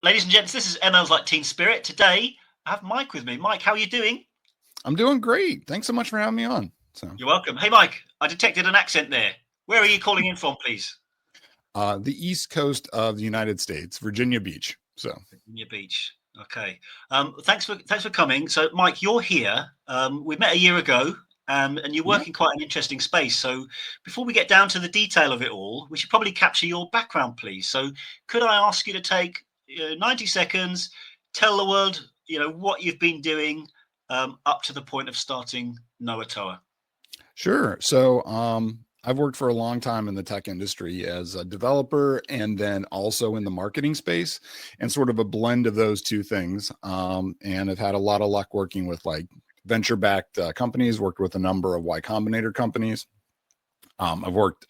Ladies and gents, this is ML's Like Teen Spirit. Today, I have Mike with me. Mike, how are you doing? I'm doing great. Thanks so much for having me on. You're welcome. Hey, Mike, I detected an accent there. Where are you calling in from, please? The East Coast of the United States, Virginia Beach. So, Virginia Beach. Okay. Thanks for coming. So, Mike, you're here. We met a year ago, and you yeah, work in quite an interesting space. So, before we get down to the detail of it all, we should probably capture your background, please. So, could I ask you to take 90 seconds, tell the world, what you've been doing up to the point of starting Knowatoa? sure. So, I've worked for a long time in the tech industry as a developer and then also in the marketing space and sort of a blend of those two things. And I've had a lot of luck working with like venture backed companies, worked with a number of Y Combinator companies. I've worked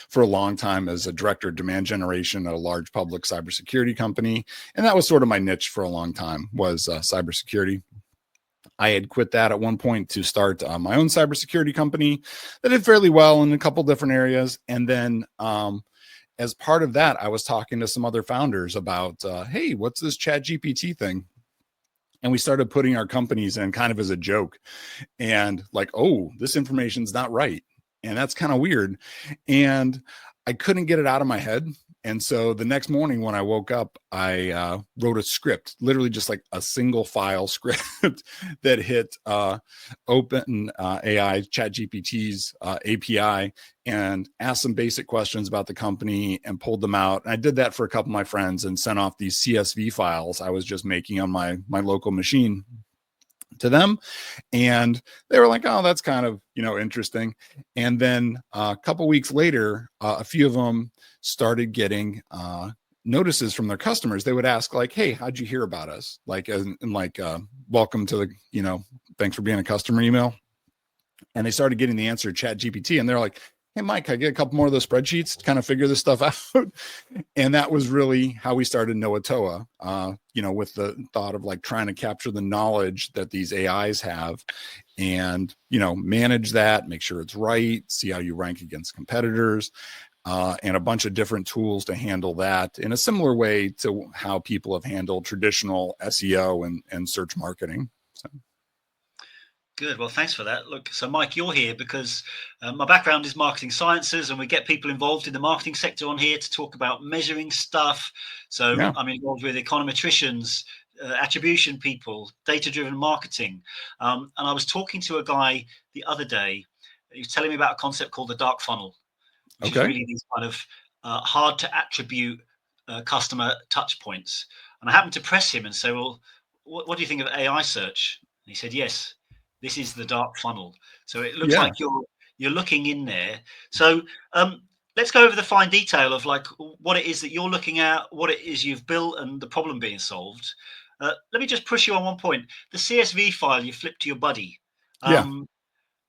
for a long time as a director of demand generation at a large public cybersecurity company, and that was sort of my niche for a long time was cybersecurity. I had quit that at one point to start my own cybersecurity company that did fairly well in a couple different areas, and then as part of that, I was talking to some other founders about, hey, what's this ChatGPT thing? And we started putting our companies in kind of as a joke and like, oh, this information's not right. And that's kind of weird. And I couldn't get it out of my head. And so the next morning when I woke up, I wrote a script, literally just like a single file script that hit Open AI ChatGPT's API and asked some basic questions about the company and pulled them out. And I did that for a couple of my friends and sent off these CSV files I was just making on my local machine to them, and they were like, oh, that's kind of interesting. And then a couple weeks later, a few of them started getting notices from their customers. They would ask like, hey, how'd you hear about us, like and like welcome to the thanks for being a customer email. And they started getting the answer chat gpt, and they're like, hey Mike, I get a couple more of those spreadsheets to kind of figure this stuff out. And that was really how we started Knowatoa, with the thought of like trying to capture the knowledge that these AIs have and, manage that, make sure it's right, see how you rank against competitors, and a bunch of different tools to handle that in a similar way to how people have handled traditional SEO and search marketing. So. Good. Well, thanks for that. Look, so Mike, you're here because my background is marketing sciences, and we get people involved in the marketing sector on here to talk about measuring stuff. So Yeah. I'm involved with econometricians, attribution people, data-driven marketing. And I was talking to a guy the other day. He was telling me about a concept called the dark funnel, which is Okay. really these kind of hard to attribute customer touch points. And I happened to press him and say, well, what do you think of AI search? And he said, yes, this is the dark funnel. So it looks Yeah. like you're looking in there. So let's go over the fine detail of like what it is that you're looking at, what it is you've built, and the problem being solved. Let me just push you on one point. The CSV file you flipped to your buddy. Yeah.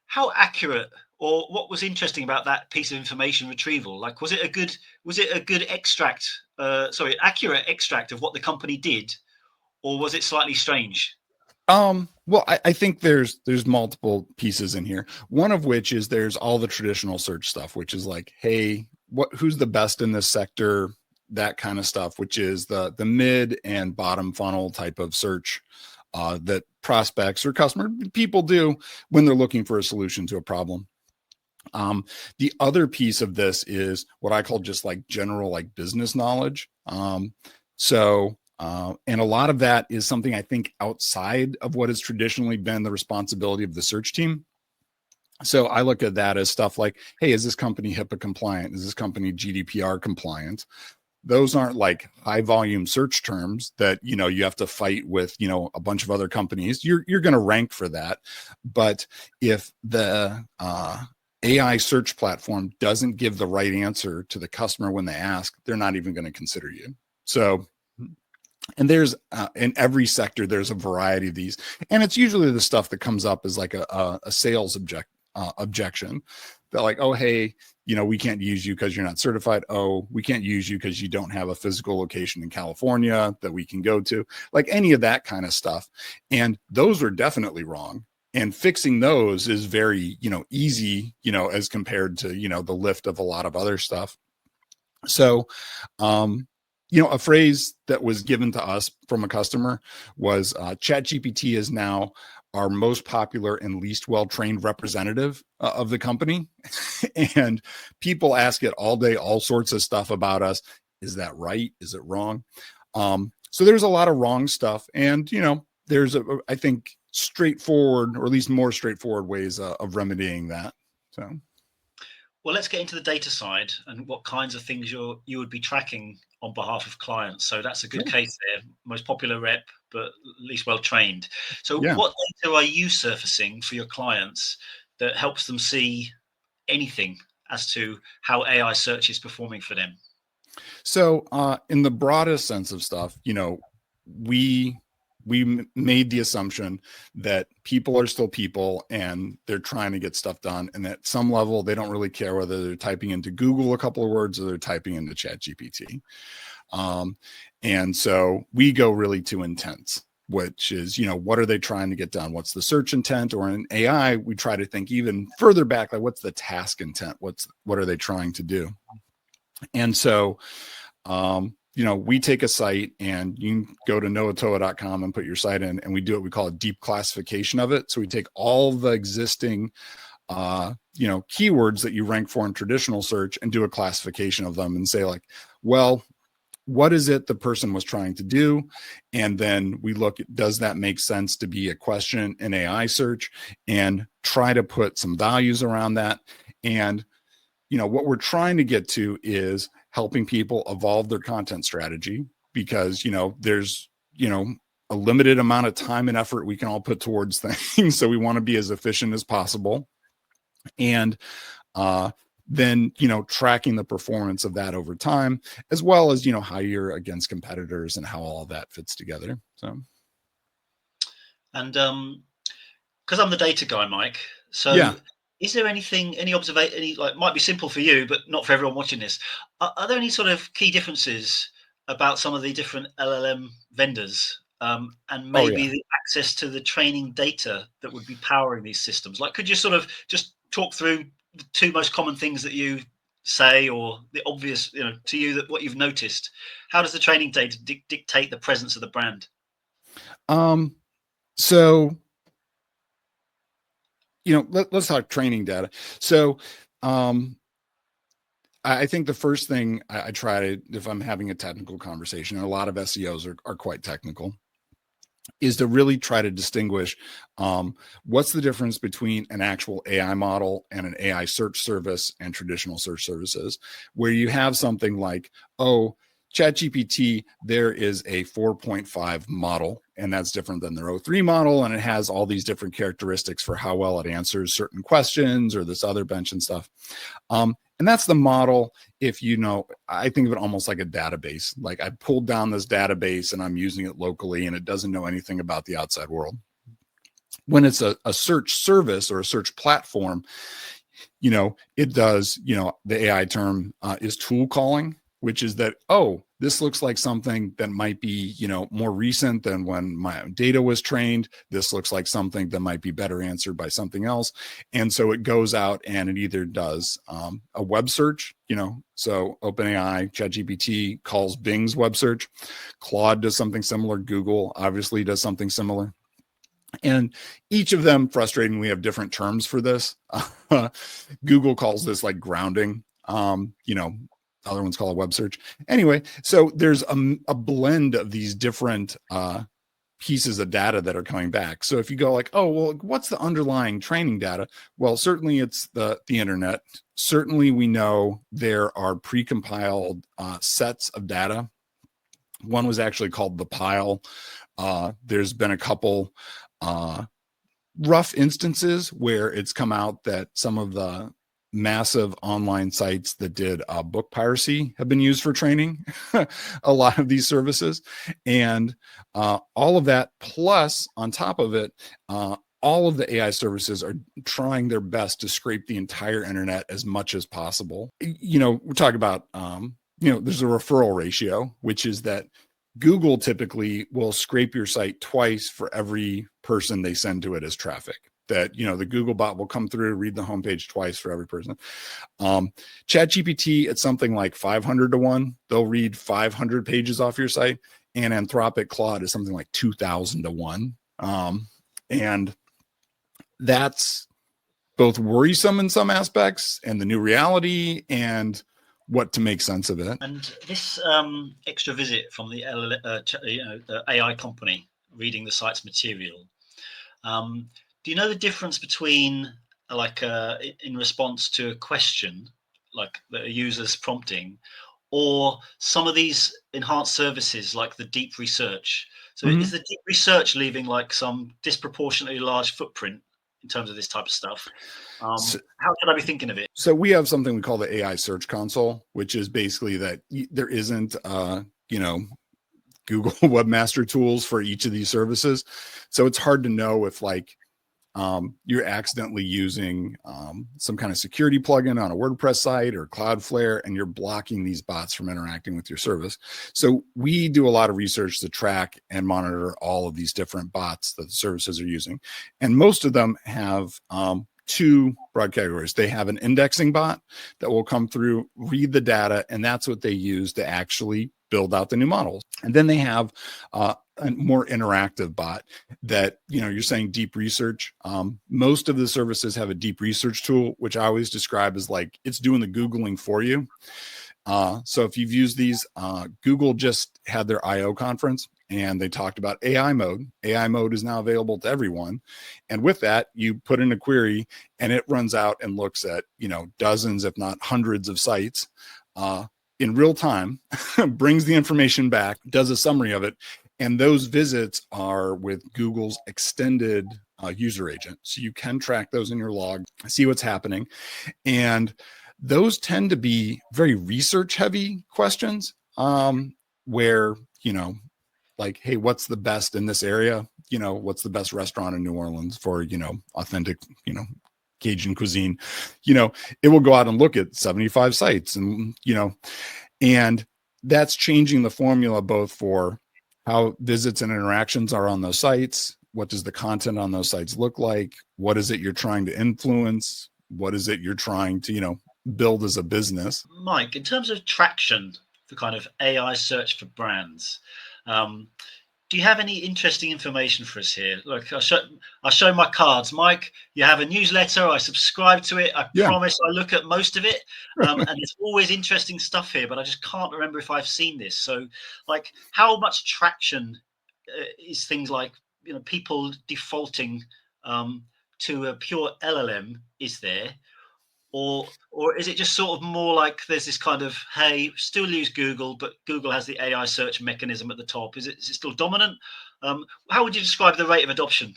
How accurate, or what was interesting about that piece of information retrieval? Like, was it a good extract? Accurate extract of what the company did, or was it slightly strange? Well, I think there's multiple pieces in here. One of which is there's all the traditional search stuff, which is like, hey, who's the best in this sector, that kind of stuff, which is the mid and bottom funnel type of search that prospects or customer people do when they're looking for a solution to a problem. The other piece of this is what I call just like general like business knowledge. And a lot of that is something I think outside of what has traditionally been the responsibility of the search team. So I look at that as stuff like, hey, is this company HIPAA compliant? Is this company GDPR compliant? Those aren't like high volume search terms that you have to fight with a bunch of other companies. You're going to rank for that, but if the AI search platform doesn't give the right answer to the customer when they ask, they're not even going to consider you. So, and there's in every sector there's a variety of these, and it's usually the stuff that comes up as like a sales objection that like, oh hey, we can't use you because you're not certified. Oh, we can't use you because you don't have a physical location in California that we can go to, like any of that kind of stuff. And those are definitely wrong, and fixing those is very easy as compared to the lift of a lot of other stuff. So A phrase that was given to us from a customer was ChatGPT is now our most popular and least well-trained representative of the company. And people ask it all day, all sorts of stuff about us. Is that right? Is it wrong? So there's a lot of wrong stuff. And, there's, I think, straightforward, or at least more straightforward ways of remedying that. So. Well, let's get into the data side and what kinds of things you would be tracking on behalf of clients. So that's a good case there. Most popular rep, but least well trained. So what data are you surfacing for your clients that helps them see anything as to how AI search is performing for them? So in the broadest sense of stuff, we made the assumption that people are still people and they're trying to get stuff done. And at some level, they don't really care whether they're typing into Google a couple of words or they're typing into ChatGPT. And so we go really to intents, which is, what are they trying to get done? What's the search intent? Or in AI, we try to think even further back, like what's the task intent? What are they trying to do? And so, we take a site and you can go to Knowatoa.com and put your site in, and we do what we call a deep classification of it. So we take all the existing, keywords that you rank for in traditional search and do a classification of them and say like, well, what is it the person was trying to do? And then we look at, does that make sense to be a question in AI search, and try to put some values around that. And what we're trying to get to is helping people evolve their content strategy, because, there's, a limited amount of time and effort we can all put towards things. So we want to be as efficient as possible. And then, tracking the performance of that over time, as well as, how you're against competitors and how all of that fits together. So. And because I'm the data guy, Mike. So is there any observation, might be simple for you, but not for everyone watching this. Are there any sort of key differences about some of the different LLM vendors, and maybe the access to the training data that would be powering these systems? Like, could you sort of just talk through the two most common things that you say, or the obvious, to you, that what you've noticed? How does the training data dictate the presence of the brand? So, let's talk training data. So, I think the first thing I try to, if I'm having a technical conversation, and a lot of SEOs are quite technical, is to really try to distinguish what's the difference between an actual AI model and an AI search service and traditional search services, where you have something like, ChatGPT, there is a 4.5 model, and that's different than their O3 model. And it has all these different characteristics for how well it answers certain questions or this other bench and stuff. And that's the model. If I think of it almost like a database. Like I pulled down this database and I'm using it locally, and it doesn't know anything about the outside world. When it's a search service or a search platform, it does, the AI term is tool calling, which is that, this looks like something that might be, more recent than when my data was trained. This looks like something that might be better answered by something else. And so it goes out and it either does a web search, so OpenAI, ChatGPT calls Bing's web search. Claude does something similar. Google obviously does something similar. And each of them, frustratingly, have different terms for this. Google calls this like grounding. Other ones call it web search. Anyway, so there's a blend of these different pieces of data that are coming back. So if you go like, what's the underlying training data? Well, certainly it's the internet. Certainly we know there are precompiled sets of data. One was actually called the pile. There's been a couple rough instances where it's come out that some of the massive online sites that did book piracy have been used for training a lot of these services. And all of that, plus on top of it, all of the AI services are trying their best to scrape the entire internet as much as possible. We're talking about, there's a referral ratio, which is that Google typically will scrape your site twice for every person they send to it as traffic. that, the Google bot will come through, read the homepage twice for every person. ChatGPT, it's something like 500 to 1. They'll read 500 pages off your site. And Anthropic Claude is something like 2,000 to 1. And that's both worrisome in some aspects and the new reality and what to make sense of it. And this extra visit from the the AI company reading the site's material, do you know the difference between in response to a question like the user's prompting, or some of these enhanced services like the deep research? So is the deep research leaving like some disproportionately large footprint in terms of this type of stuff? How should I be thinking of it? So we have something we call the AI Search Console, which is basically that there isn't, Google webmaster tools for each of these services. So it's hard to know if you're accidentally using some kind of security plugin on a WordPress site or Cloudflare, and you're blocking these bots from interacting with your service. So we do a lot of research to track and monitor all of these different bots that the services are using. And most of them have two broad categories. They have an indexing bot that will come through, read the data, and that's what they use to actually build out the new models. And then they have a more interactive bot that, you're saying deep research. Most of the services have a deep research tool, which I always describe as like it's doing the Googling for you. So if you've used these, Google just had their I/O conference and they talked about AI mode. AI mode is now available to everyone. And with that, you put in a query and it runs out and looks at, dozens, if not hundreds of sites in real time, brings the information back, does a summary of it. And those visits are with Google's extended user agent. So you can track those in your log, see what's happening. And those tend to be very research heavy questions where, like, hey, what's the best in this area? What's the best restaurant in New Orleans for, authentic, Cajun cuisine? It will go out and look at 75 sites and, and that's changing the formula both for how visits and interactions are on those sites. What does the content on those sites look like? What is it you're trying to influence? What is it you're trying to, build as a business? Mike, in terms of traction for kind of AI search for brands, do you have any interesting information for us here? Look, I'll show my cards. Mike, you have a newsletter. I subscribe to it. I promise I look at most of it. And there's always interesting stuff here, but I just can't remember if I've seen this. So like how much traction is things like, people defaulting to a pure LLM is there? Or is it just sort of more like there's this kind of, hey, still use Google, but Google has the AI search mechanism at the top? Is it still dominant? How would you describe the rate of adoption?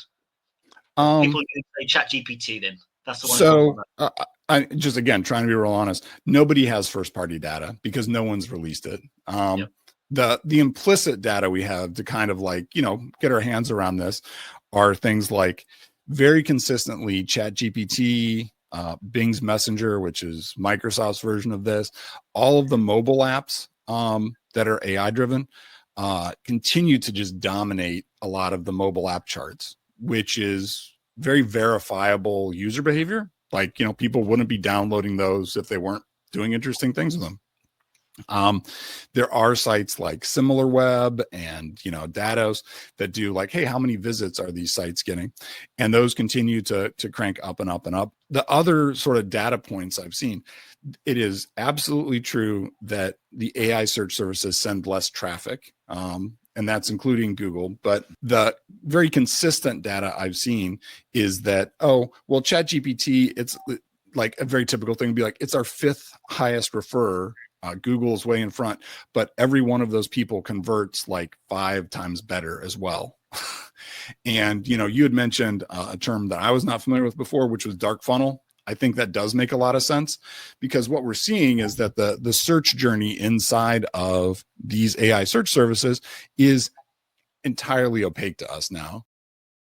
People use ChatGPT then. That's the one. So I just, again, trying to be real honest, nobody has first party data because no one's released it. The implicit data we have to kind of like, get our hands around this are things like very consistently ChatGPT, Bing's Messenger, which is Microsoft's version of this, all of the mobile apps that are AI driven continue to just dominate a lot of the mobile app charts, which is very verifiable user behavior. Like, people wouldn't be downloading those if they weren't doing interesting things with them. There are sites like SimilarWeb and, Datos that do like, hey, how many visits are these sites getting? And those continue to crank up and up and up. The other sort of data points I've seen, it is absolutely true that the AI search services send less traffic. And that's including Google. But the very consistent data I've seen is that, ChatGPT, it's like a very typical thing to be like, it's our 5th highest referrer. Google is way in front, but every one of those people converts like 5 times better as well. And, you had mentioned a term that I was not familiar with before, which was dark funnel. I think that does make a lot of sense because what we're seeing is that the search journey inside of these AI search services is entirely opaque to us now.